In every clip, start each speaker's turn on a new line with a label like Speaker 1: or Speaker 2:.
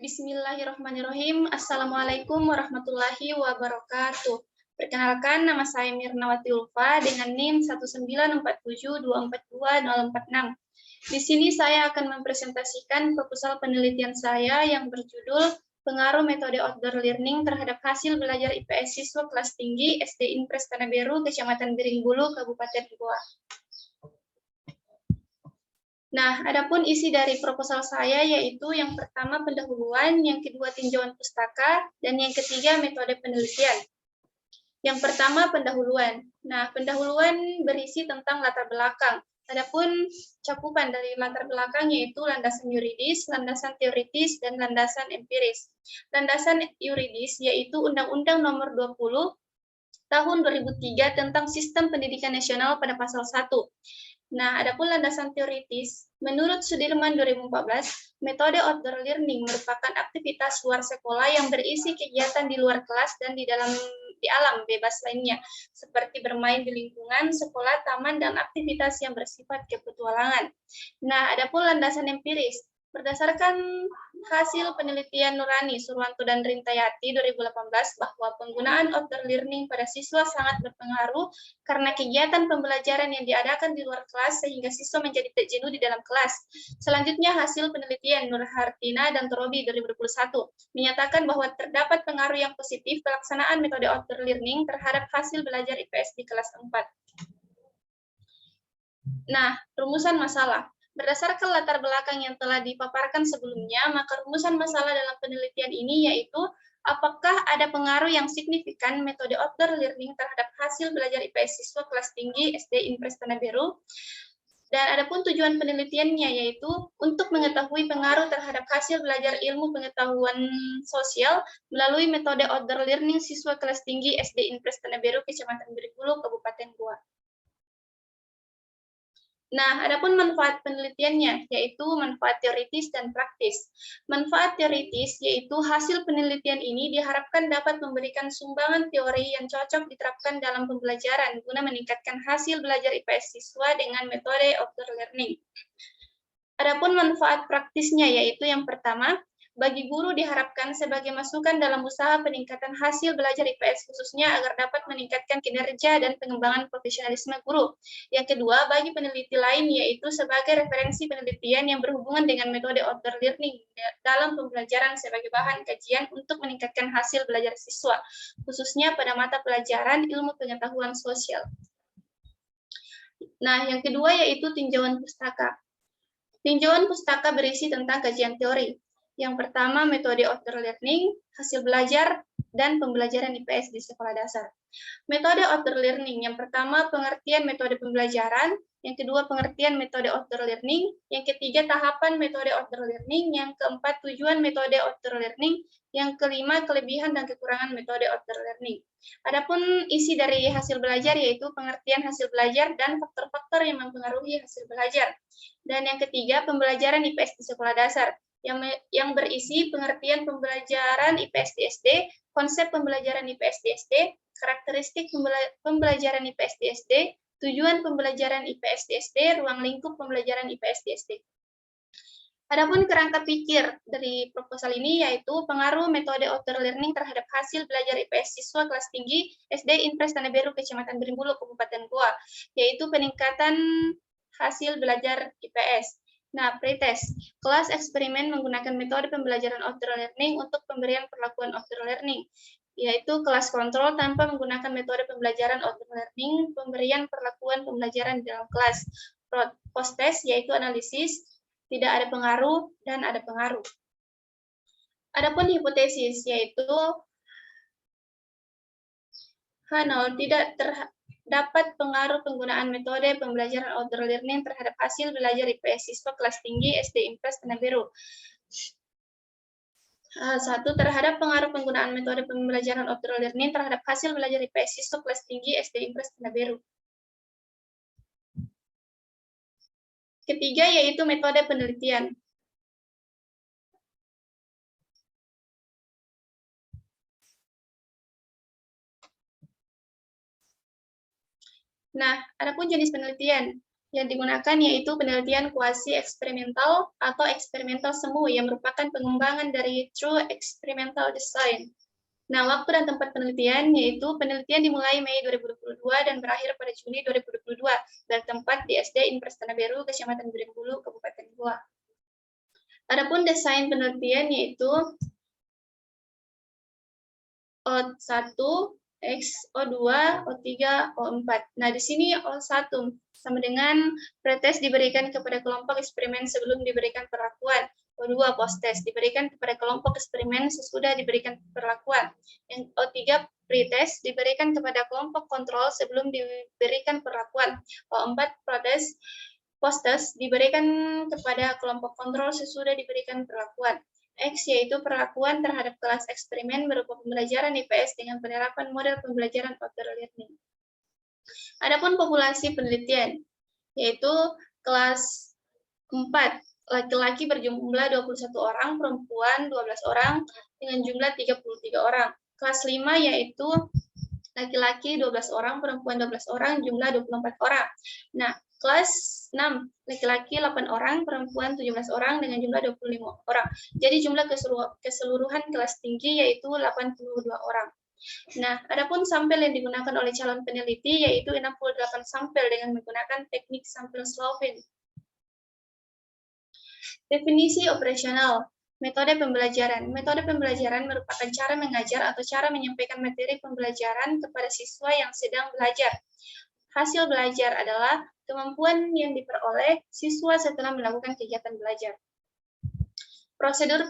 Speaker 1: Bismillahirrahmanirrahim. Assalamualaikum warahmatullahi wabarakatuh. Perkenalkan, nama saya Mirnawati Ulfa dengan NIM 19472424046. Di sini saya akan mempresentasikan proposal penelitian saya yang berjudul Pengaruh Metode Outdoor Learning terhadap hasil belajar IPS siswa kelas tinggi SD Impres Tanah Beru, Kecamatan Biringbulu, Kabupaten Goa. Nah, adapun isi dari proposal saya yaitu yang pertama pendahuluan, yang kedua tinjauan pustaka, dan yang ketiga metode penelitian. Yang pertama pendahuluan. Nah, pendahuluan berisi tentang latar belakang. Adapun cakupan dari latar belakang yaitu landasan yuridis, landasan teoritis, dan landasan empiris. Landasan yuridis yaitu Undang-Undang Nomor 20 Tahun 2003 tentang Sistem Pendidikan Nasional pada pasal 1. Nah, adapun landasan teoritis, menurut Sudirman 2014, metode outdoor learning merupakan aktivitas luar sekolah yang berisi kegiatan di luar kelas dan di alam bebas lainnya, seperti bermain di lingkungan, sekolah, taman, dan aktivitas yang bersifat kepetualangan. Nah, adapun landasan empiris, berdasarkan hasil penelitian Nurani, Surwanto, dan Rintayati 2018 bahwa penggunaan outdoor learning pada siswa sangat berpengaruh karena kegiatan pembelajaran yang diadakan di luar kelas sehingga siswa menjadi tak jenuh di dalam kelas. Selanjutnya hasil penelitian Nurhartina dan Torobi 2021 menyatakan bahwa terdapat pengaruh yang positif pelaksanaan metode outdoor learning terhadap hasil belajar IPS di kelas 4. Nah, rumusan masalah. Berdasarkan latar belakang yang telah dipaparkan sebelumnya, maka rumusan masalah dalam penelitian ini yaitu apakah ada pengaruh yang signifikan metode outdoor learning terhadap hasil belajar IPS siswa kelas tinggi SD Impres Tanah Beru. Dan adapun tujuan penelitiannya yaitu untuk mengetahui pengaruh terhadap hasil belajar ilmu pengetahuan sosial melalui metode outdoor learning siswa kelas tinggi SD Impres Tanah Beru, Kecamatan Biringbulu, Kabupaten Goa. Nah, adapun manfaat penelitiannya, yaitu manfaat teoritis dan praktis. Manfaat teoritis, yaitu hasil penelitian ini diharapkan dapat memberikan sumbangan teori yang cocok diterapkan dalam pembelajaran guna meningkatkan hasil belajar IPS siswa dengan metode outdoor learning. Adapun manfaat praktisnya, yaitu yang pertama, bagi guru diharapkan sebagai masukan dalam usaha peningkatan hasil belajar IPS khususnya agar dapat meningkatkan kinerja dan pengembangan profesionalisme guru. Yang kedua, bagi peneliti lain yaitu sebagai referensi penelitian yang berhubungan dengan metode outdoor learning dalam pembelajaran sebagai bahan kajian untuk meningkatkan hasil belajar siswa, khususnya pada mata pelajaran ilmu pengetahuan sosial. Nah, yang kedua yaitu tinjauan pustaka. Tinjauan pustaka berisi tentang kajian teori. Yang pertama, metode outdoor learning, hasil belajar, dan pembelajaran IPS di sekolah dasar. Metode outdoor learning, yang pertama, pengertian metode pembelajaran, yang kedua, pengertian metode outdoor learning, yang ketiga, tahapan metode outdoor learning, yang keempat, tujuan metode outdoor learning, yang kelima, kelebihan dan kekurangan metode outdoor learning. Adapun isi dari hasil belajar, yaitu pengertian hasil belajar dan faktor-faktor yang mempengaruhi hasil belajar. Dan yang ketiga, pembelajaran IPS di sekolah dasar, yang berisi pengertian pembelajaran IPS di SD, konsep pembelajaran IPS di SD, karakteristik pembelajaran IPS di SD, tujuan pembelajaran IPS di SD, ruang lingkup pembelajaran IPS di SD. Adapun kerangka pikir dari proposal ini yaitu pengaruh metode outdoor learning terhadap hasil belajar IPS siswa kelas tinggi SD Impres Tanah Beru, Kecamatan Biringbulu, Kabupaten Goa, yaitu peningkatan hasil belajar IPS. Nah, pretest, kelas eksperimen menggunakan metode pembelajaran outdoor learning untuk pemberian perlakuan outdoor learning, yaitu kelas kontrol tanpa menggunakan metode pembelajaran outdoor learning, pemberian perlakuan pembelajaran di dalam kelas. Post-test, yaitu analisis, tidak ada pengaruh, dan ada pengaruh. Adapun hipotesis, yaitu H0, tidak terdapat pengaruh penggunaan metode pembelajaran outdoor learning terhadap hasil belajar IPS siswa kelas tinggi SD Impres Tanah Beru. Satu, terhadap pengaruh penggunaan metode pembelajaran outdoor learning terhadap hasil belajar IPS siswa kelas tinggi SD Impres Tanah Beru. Ketiga, yaitu metode penelitian. Nah, adapun jenis penelitian. yang digunakan yaitu penelitian kuasi eksperimental atau eksperimental semu yang merupakan pengembangan dari true experimental design. Nah, waktu dan tempat penelitian yaitu penelitian dimulai Mei 2022 dan berakhir pada Juni 2022 dan tempat di SD Inpres Tanah Beru, Kecamatan Bulu, Kabupaten Goa. Adapun desain penelitian yaitu O1, X, O2, O3, O4. Nah, di sini O1 sama dengan pretest diberikan kepada kelompok eksperimen sebelum diberikan perlakuan. O2 post-test diberikan kepada kelompok eksperimen sesudah diberikan perlakuan. Yang O3 pretest diberikan kepada kelompok kontrol sebelum diberikan perlakuan. O4 protest post-test diberikan kepada kelompok kontrol sesudah diberikan perlakuan. X yaitu perlakuan terhadap kelas eksperimen berupa pembelajaran IPS dengan penerapan model pembelajaran outdoor learning. Adapun populasi penelitian yaitu kelas 4 laki-laki berjumlah 21 orang, perempuan 12 orang dengan jumlah 33 orang. Kelas 5 yaitu laki-laki 12 orang, perempuan 12 orang, jumlah 24 orang. Nah, kelas 6, laki-laki 8 orang, perempuan 17 orang, dengan jumlah 25 orang. Jadi jumlah keseluruhan kelas tinggi yaitu 82 orang. Nah, adapun sampel yang digunakan oleh calon peneliti yaitu 68 sampel dengan menggunakan teknik sampel Slovin. Definisi operasional. Metode pembelajaran. Metode pembelajaran merupakan cara mengajar atau cara menyampaikan materi pembelajaran kepada siswa yang sedang belajar. Hasil belajar adalah kemampuan yang diperoleh siswa setelah melakukan kegiatan belajar. Prosedur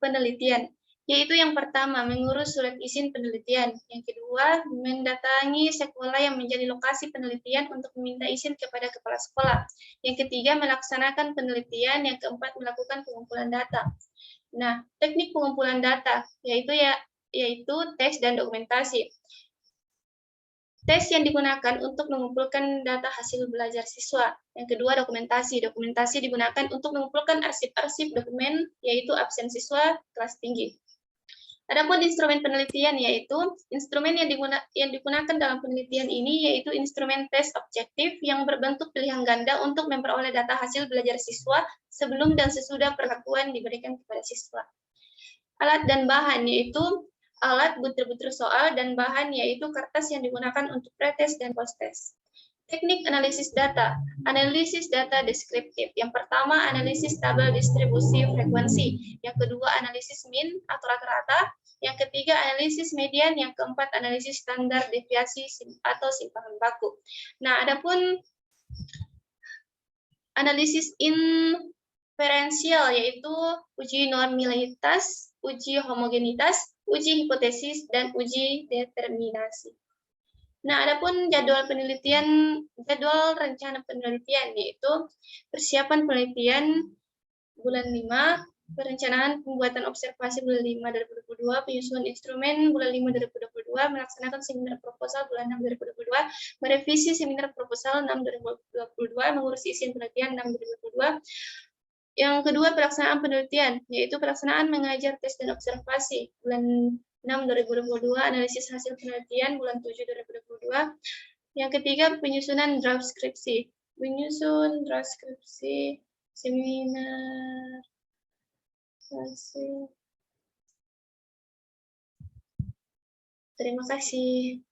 Speaker 1: penelitian, yaitu yang pertama, mengurus surat izin penelitian. Yang kedua, mendatangi sekolah yang menjadi lokasi penelitian untuk meminta izin kepada kepala sekolah. Yang ketiga, melaksanakan penelitian. Yang keempat, melakukan pengumpulan data. Nah, teknik pengumpulan data, yaitu tes dan dokumentasi. Tes yang digunakan untuk mengumpulkan data hasil belajar siswa. Yang kedua, dokumentasi. Dokumentasi digunakan untuk mengumpulkan arsip-arsip dokumen, yaitu absen siswa kelas tinggi. Adapun instrumen penelitian yaitu instrumen yang digunakan dalam penelitian ini yaitu instrumen tes objektif yang berbentuk pilihan ganda untuk memperoleh data hasil belajar siswa sebelum dan sesudah perlakuan diberikan kepada siswa. Alat dan bahan yaitu alat butir-butir soal dan bahan yaitu kertas yang digunakan untuk pretest dan post-test. Teknik analisis data deskriptif. Yang pertama, analisis tabel distribusi frekuensi. Yang kedua, analisis min atau rata-rata. Yang ketiga, analisis median. Yang keempat, analisis standar deviasi atau simpangan baku. Nah, adapun analisis inferensial yaitu uji normalitas, uji homogenitas, uji hipotesis, dan uji determinasi. Nah, adapun jadwal rencana penelitian yaitu persiapan penelitian bulan 5, perencanaan pembuatan observasi bulan 5 2022, penyusunan instrumen bulan 5 2022, melaksanakan seminar proposal bulan 6 2022, merevisi seminar proposal 6 2022, mengurus izin penelitian 6 2022. Yang kedua, pelaksanaan penelitian, yaitu pelaksanaan mengajar tes dan observasi bulan 6 2022, analisis hasil penelitian bulan 7 2022. Yang ketiga, penyusunan draft skripsi. Menyusun draft skripsi, seminar, hasil. Terima kasih.